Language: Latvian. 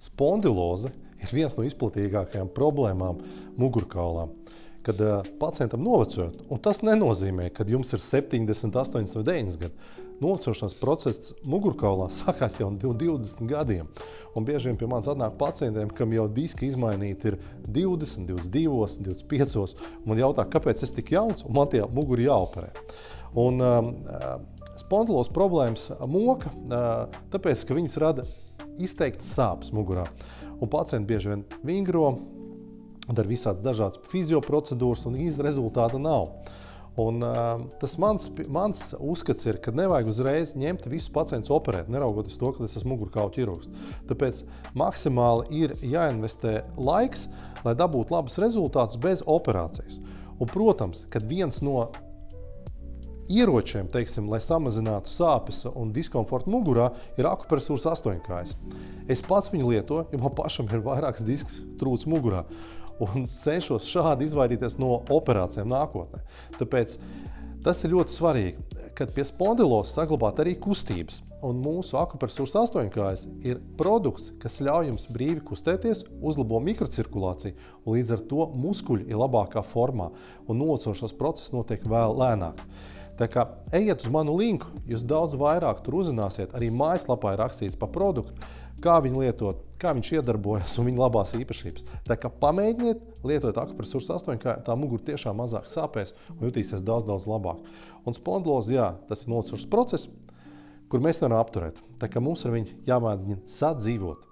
Spondiloze ir viens no izplatīgākajām problēmām mugurkaulā, kad pacientam novecojot, un tas nenozīmē, kad jums ir 70, 80 vai 90 gadi. Novecošanās process mugurkaulā sākās jau 20 gadiem, un bieži vien pie manis atnāk pacientiem, kam jau diski izmainīti ir 20, 22, 25, un man jautā, kāpēc es tik jauns, un man tie muguri jāoperē. Un spondilozes problēmas moka, tāpēc, ka viņas rada izteikts sāpes mugurā, un pacienti bieži vien vingro, dara visādas dažādas fizioprocedūras, un īsti rezultāta nav. Un tas mans uzskats ir, ka nevajag uzreiz ņemt visus pacientus operēt, neraugoties to, ka es esmu mugurkaulu ķirurgs. Tāpēc maksimāli ir jāinvestē laiks, lai dabūtu labus rezultātus bez operācijas. Un, protams, kad viens no ieročiem, teiksim, lai samazinātu sāpes un diskomfortu mugurā, ir akupresūras 8-kājas. Es pats viņu lietoju, jo man pašam ir vairākas disku trūcis mugurā. Un cenšos šādi izvairīties no operācijām nākotnē. Tāpēc tas ir ļoti svarīgi, kad pie spondilozes saglabāt arī kustības. Un mūsu akupresūras 8-kājas ir produkts, kas ļauj jums brīvi kustēties, uzlabo mikrocirkulāciju, un līdz ar to muskuļi ir labākā formā, un novecošanās process notiek vēl lēnāk. Tā kā ejiet uz manu linku, jūs daudz vairāk tur uzzināsiet, arī mājaslapā ir rakstīts par produktu, kā viņu lietot, kā viņš iedarbojas un viņa labās īpašības. Tā kā pamēģiniet, lietojot akupresūras 8-kāju, tā mugura tiešām mazāk sāpēs un jutīsies daudz labāk. Un spondiloze, jā, tas ir novecošanās process, kur mēs nevaram apturēt. Tā kā mums ar viņu jāmēģina sadzīvot.